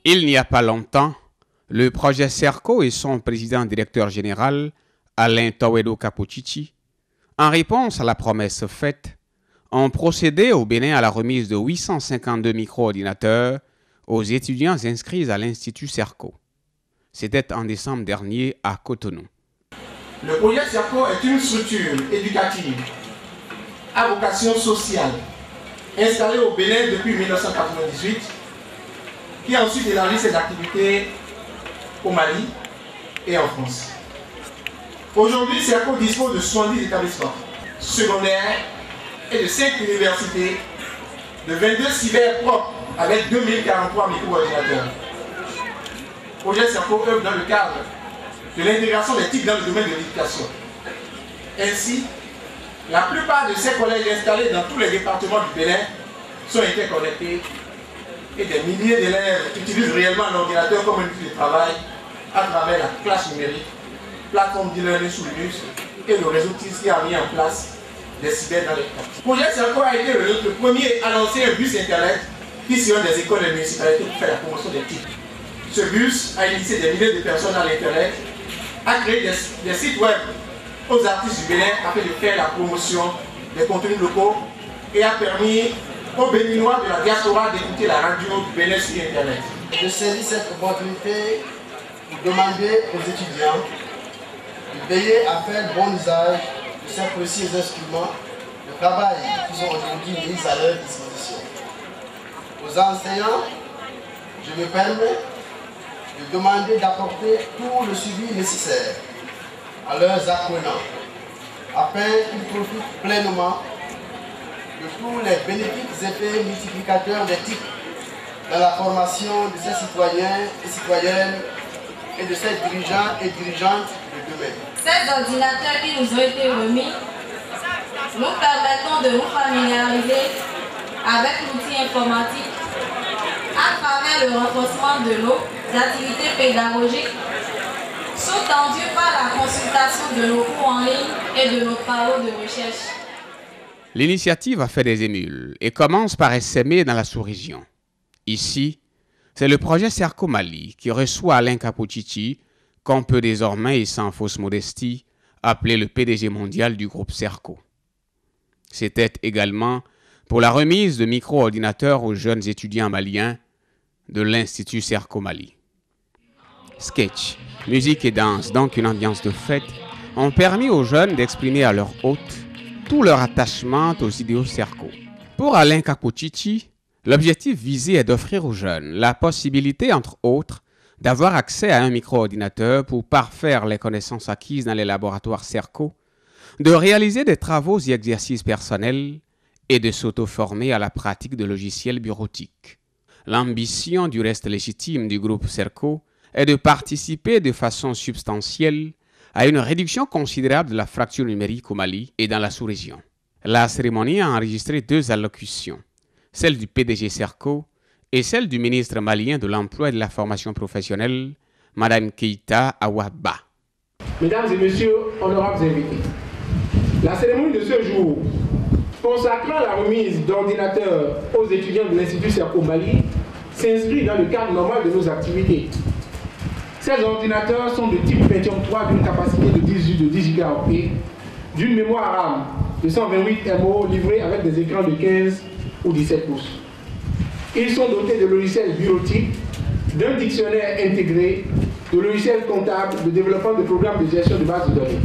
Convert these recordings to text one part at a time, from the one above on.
Il n'y a pas longtemps, le projet Serco et son président-directeur général, Alain Tawedo Kapochichi, en réponse à la promesse faite, ont procédé au Bénin à la remise de 852 micro-ordinateurs aux étudiants inscrits à l'Institut Serco. C'était en décembre dernier à Cotonou. Le projet Serco est une structure éducative à vocation sociale installée au Bénin depuis 1998 qui a ensuite élargi ses activités au Mali et en France. Aujourd'hui, Serco dispose de 70 établissements secondaires et de 5 universités, de 22 cyber propres avec 2043 micro-ordinateurs. Le projet Serco œuvre dans le cadre de l'intégration des TIC dans le domaine de l'éducation. Ainsi, la plupart de ces collèges installés dans tous les départements du Bénin sont interconnectés et des milliers d'élèves utilisent réellement l'ordinateur comme un outil de travail à travers la classe numérique, plateforme d'e-learning sous Linux et le réseau TIS qui a mis en place des cyber dans les quartiers. Le projet Serco a été le premier à lancer un bus internet qui sillonne des écoles et municipalités pour faire la promotion des TIC. Ce bus a initié des milliers de personnes à l'internet, a créé des sites web aux artistes du Bénin afin de faire la promotion des contenus locaux et a permis aux Béninois de la diaspora d'écouter la radio du Bénin sur internet. Je saisis cette opportunité pour demander aux étudiants de veiller à faire bon usage de ces précieux instruments de travail qui sont aujourd'hui mis à leur disposition. Aux enseignants, je me permets de demander d'apporter tout le suivi nécessaire à leurs apprenants afin qu'ils profitent pleinement de tous les bénéfiques effets multiplicateurs des TIC dans la formation de ces citoyens et citoyennes et de ces dirigeants et dirigeantes de demain. Ces ordinateurs qui nous ont été remis nous permettront de nous familiariser avec l'outil informatique à travers le renforcement de nos activités pédagogiques sous-tendues par la consultation de nos cours en ligne et de nos travaux de recherche. L'initiative a fait des émules et commence par essaimer dans la sous-région. Ici, c'est le projet Serco Mali qui reçoit Alain Kapochichi, qu'on peut désormais et sans fausse modestie appeler le PDG mondial du groupe Serco. C'était également pour la remise de micro-ordinateurs aux jeunes étudiants maliens de l'Institut Serco Mali. Sketch, musique et danse, donc une ambiance de fête, ont permis aux jeunes d'exprimer à leur hôte tout leur attachement aux idéaux Serco. Pour Alain Kapochichi, l'objectif visé est d'offrir aux jeunes la possibilité, entre autres, d'avoir accès à un micro-ordinateur pour parfaire les connaissances acquises dans les laboratoires Serco, de réaliser des travaux et exercices personnels et de s'auto-former à la pratique de logiciels bureautiques. L'ambition du reste légitime du groupe Serco est de participer de façon substantielle à une réduction considérable de la fracture numérique au Mali et dans la sous-région. La cérémonie a enregistré 2 allocutions, celle du PDG Serco et celle du ministre malien de l'Emploi et de la Formation professionnelle, Mme Keïta Awaba. Mesdames et messieurs, honorables invités, la cérémonie de ce jour, consacrant la remise d'ordinateurs aux étudiants de l'Institut Serco Mali, s'inscrit dans le cadre normal de nos activités. Ces ordinateurs sont de type Pentium 3 d'une capacité de 10 GHz, d'une mémoire RAM de 128 MO livrée avec des écrans de 15 ou 17 pouces. Ils sont dotés de logiciels bureautiques, d'un dictionnaire intégré, de logiciels comptables, de développement de programmes de gestion de bases de données.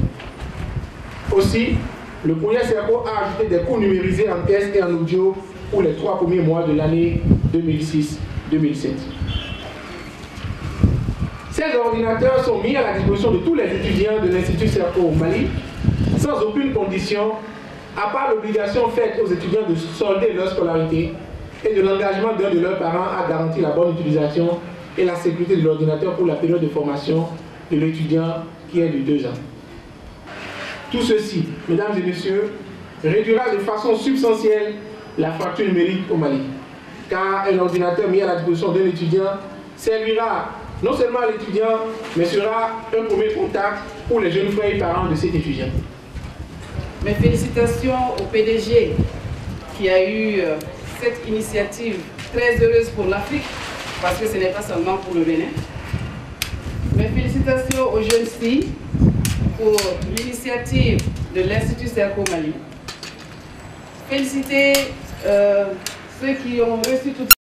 Aussi, le projet Serco a ajouté des cours numérisés en texte et en audio pour les 3 premiers mois de l'année 2006-2007. Ces ordinateurs sont mis à la disposition de tous les étudiants de l'Institut Serco au Mali, sans aucune condition, à part l'obligation faite aux étudiants de solder leur scolarité et de l'engagement d'un de leurs parents à garantir la bonne utilisation et la sécurité de l'ordinateur pour la période de formation de l'étudiant qui est de 2 ans. Tout ceci, mesdames et messieurs, réduira de façon substantielle la fracture numérique au Mali, car un ordinateur mis à la disposition d'un étudiant servira non seulement à l'étudiant, mais sera un premier contact pour les jeunes frères et parents de cet étudiant. Mes félicitations au PDG qui a eu cette initiative très heureuse pour l'Afrique parce que ce n'est pas seulement pour le Bénin. Mes félicitations aux jeunes filles pour l'initiative de l'Institut Serco Mali. Féliciter ceux qui ont reçu toutes